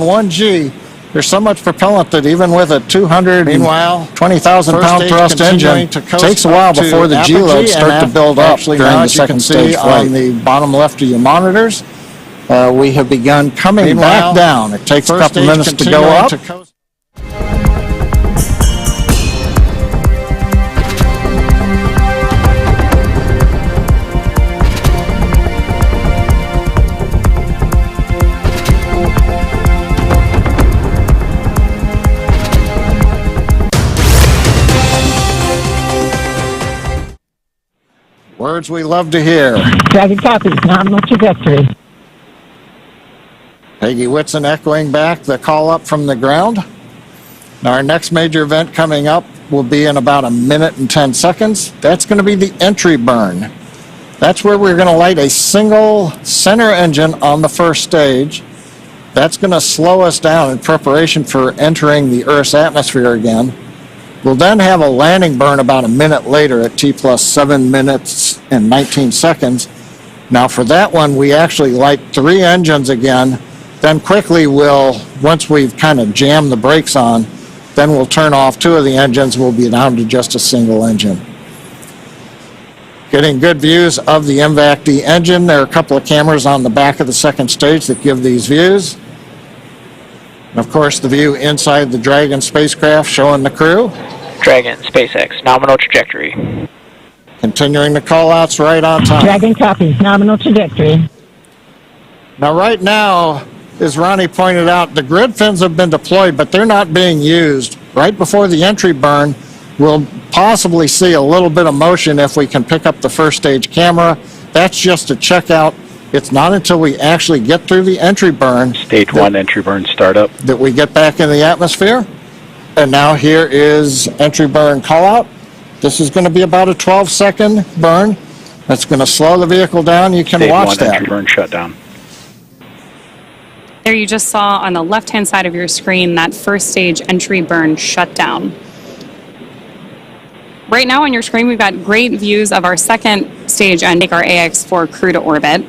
1G, there's so much propellant that even with a 220,000-pound thrust engine, it takes a while before the G-loads start to build up during the second stage flight. On the bottom left of your monitors, we have begun coming back down. It takes a couple minutes to go up. Words we love to hear. Dragon copy, nominal trajectory. Peggy Whitson echoing back the call up from the ground. Now our next major event coming up will be in about 1 minute and 10 seconds. That's going to be the entry burn. That's where we're going to light a single center engine on the first stage. That's going to slow us down in preparation for entering the Earth's atmosphere again. We'll then have a landing burn about 1 minute later at T plus 7 minutes and 19 seconds. Now for that one, we actually light 3 engines again. Then quickly once we've kind of jammed the brakes on, then we'll turn off 2 of the engines. We'll be down to just a single engine. Getting good views of the MVAC-D engine. There are a couple of cameras on the back of the second stage that give these views. And of course, the view inside the Dragon spacecraft showing the crew. Dragon, SpaceX, nominal trajectory. Continuing the call-outs right on time. Dragon copy, nominal trajectory. Now, right now, as Ronnie pointed out, the grid fins have been deployed, but they're not being used. Right before the entry burn, we'll possibly see a little bit of motion if we can pick up the first stage camera. That's just to check out. It's not until we actually get through the entry burn. Stage 1 entry burn startup. That we get back in the atmosphere. And now here is entry burn call out. This is going to be about a 12-second burn. That's going to slow the vehicle down. You can watch Stage 1 that. entry burn shutdown. There you just saw on the left-hand side of your screen that first stage entry burn shutdown. Right now on your screen, we've got great views of our second stage and take our AX-4 crew to orbit.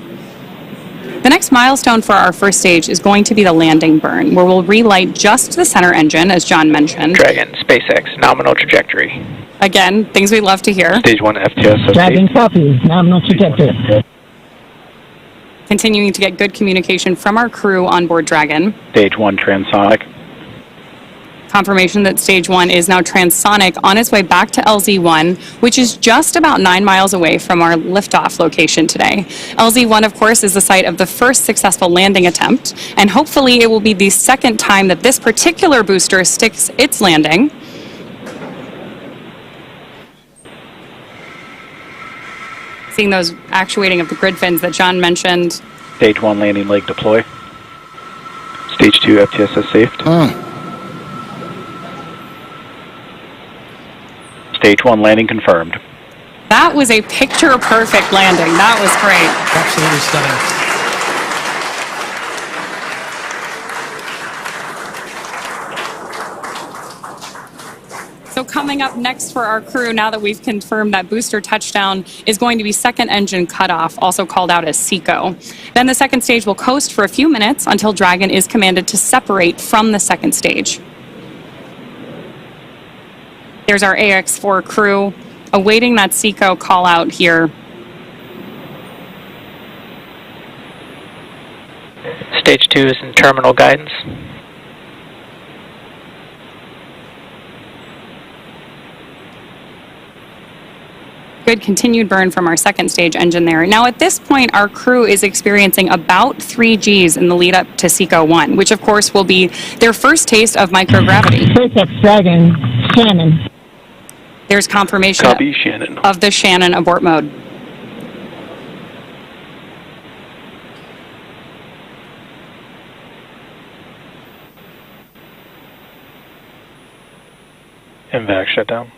The next milestone for our first stage is going to be the landing burn, where we'll relight just the center engine, as John mentioned. Dragon, SpaceX, nominal trajectory. Again, things we love to hear. Stage 1 FTS. Dragon copy, nominal trajectory. Continuing to get good communication from our crew on board Dragon. Stage 1 transonic. Confirmation that stage 1 is now transonic on its way back to LZ1, which is just about 9 miles away from our liftoff location today. LZ1, of course, is the site of the first successful landing attempt, and hopefully it will be the second time that this particular booster sticks its landing. Seeing those actuating of the grid fins that John mentioned. Stage 1 landing leg deploy. Stage 2 FTSS safed. Stage 1 landing confirmed. That was a picture-perfect landing. That was great. Absolutely stunning. So coming up next for our crew, now that we've confirmed that booster touchdown, is going to be second engine cutoff, also called out as SECO. Then the second stage will coast for a few minutes until Dragon is commanded to separate from the second stage. There's our AX-4 crew awaiting that SECO call out here. Stage 2 is in terminal guidance. Good continued burn from our second stage engine there. Now at this point, our crew is experiencing about 3 Gs in the lead up to SECO 1, which of course will be their first taste of microgravity. SpaceX Dragon, Shannon. There's confirmation Copy, Shannon. of the Shannon abort mode. MVAC shutdown.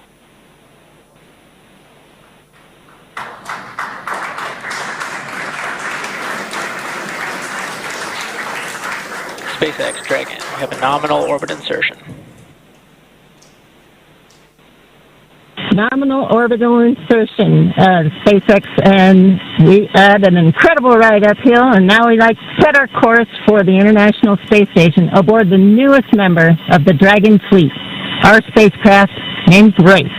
SpaceX, Dragon, we have a nominal orbit insertion. Nominal orbital insertion, SpaceX, and we had an incredible ride uphill, and now we like to set our course for the International Space Station aboard the newest member of the Dragon fleet, our spacecraft named Grace.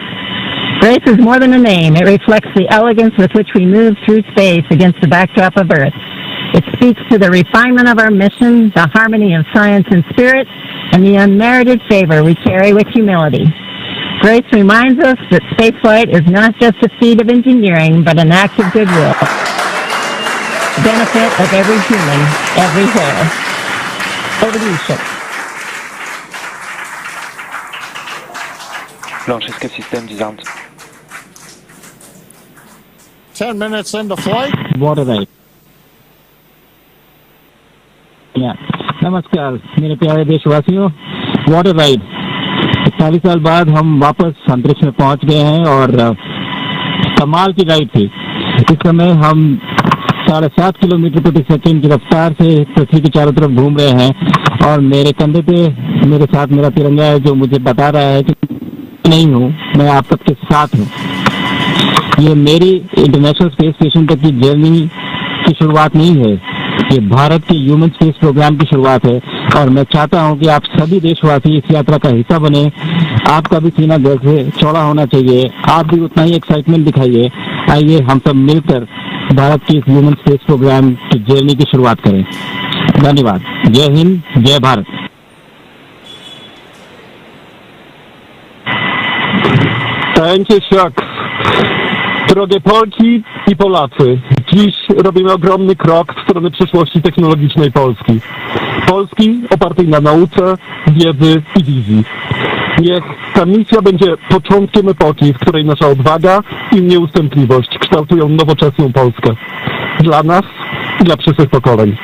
Grace is more than a name. It reflects the elegance with which we move through space against the backdrop of Earth. It speaks to the refinement of our mission, the harmony of science and spirit, and the unmerited favor we carry with humility. Grace reminds us that spaceflight is not just a feat of engineering, but an act of goodwill. Benefit of every human, everywhere. Over to you, Ship. Launch escape system disarmed. 10 minutes into flight. Water ride. नमस्कार मेरे प्यारे देशवासियों, water ride 40 साल बाद हम वापस अंतरिक्ष में पहुंच गए हैं और कमाल की राइड थी। इस समय हम 7.5 किलोमीटर प्रति सेकंड की रफ्तार से पृथ्वी के चारों तरफ घूम रहे हैं और मेरे कंधे पे मेरे साथ मेरा तिरंगा है जो मुझे बता रहा है कि नहीं हूँ, मैं आप सबके साथ हूँ। ये मेरी इंटरनेशनल स्पेस स्टेशन तक की जर्नी की शुरुआत नहीं है, ये भारत के ह्यूमन स्पेस प्रोग्राम की शुरुआत है और मैं चाहता हूं कि आप सभी देशवासी इस यात्रा का हिस्सा बने। आपका भी सीना गर्व से चौड़ा होना चाहिए, आप भी उतना ही एक्साइटमेंट दिखाइए। आइए हम सब मिलकर भारत की इस ह्यूमन स्पेस प्रोग्राम की जर्नी की शुरुआत करें। धन्यवाद। जय हिंद, जय Bharat. Thank you, Chuck. Drogie Polki i Polacy, dziś robimy ogromny krok w stronę przyszłości technologicznej Polski. Polski opartej na nauce, wiedzy i wizji. Niech ta misja będzie początkiem epoki, w której nasza odwaga i nieustępliwość kształtują nowoczesną Polskę. Dla nas i dla przyszłych pokoleń.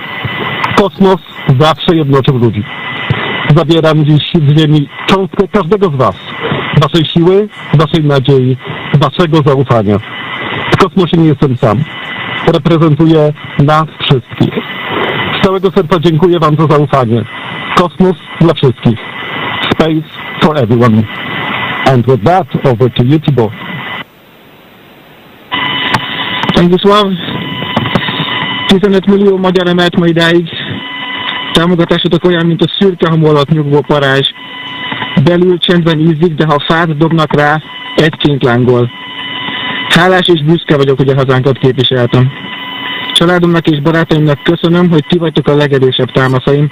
Kosmos zawsze jednoczył ludzi. Zabieram dziś z ziemi cząstkę każdego z was. Waszej siły, waszej nadziei, waszego zaufania. W kosmosie nie jestem sam. Reprezentuję nas wszystkich. Z całego serca dziękuję wam za zaufanie. Kosmos dla wszystkich. Space for everyone. And with that, over to you, Thibaut. Thank you, Sław. 15 millió magyar emelt ma idáig. Támogatásotok olyan, mint a szürke hamu alatt nyugvó parázs. Belül csendben ízik, de ha fát dobnak rá, egyként lángol. Hálás és büszke vagyok, hogy a hazánkat képviseltem. Családomnak és barátaimnak köszönöm, hogy ti vagytok a legerősebb támaszaim.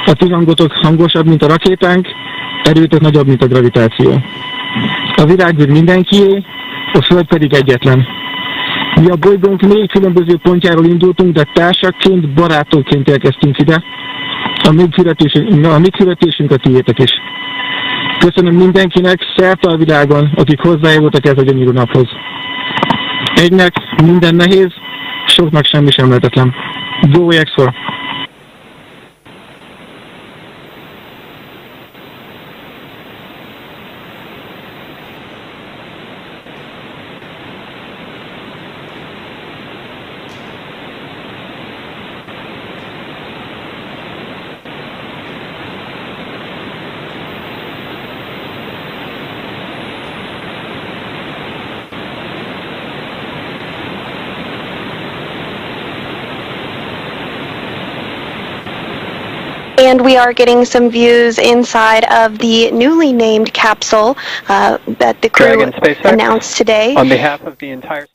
A ti hangotok hangosabb, mint a rakétánk, erőtök nagyobb, mint a gravitáció. A világűr mindenkié, a Föld pedig egyetlen. Mi a bolygónk 4 különböző pontjáról indultunk, de társakként, barátokként érkeztünk ide. A mi küldetésünk a tiétek is. Köszönöm mindenkinek szerte a világon, akik hozzájárultak ez a gyönyörű naphoz. Egynek minden nehéz, soknak semmi sem lehetetlen. Go X4! And we are getting some views inside of the newly named capsule that the crew announced today. On behalf of the entire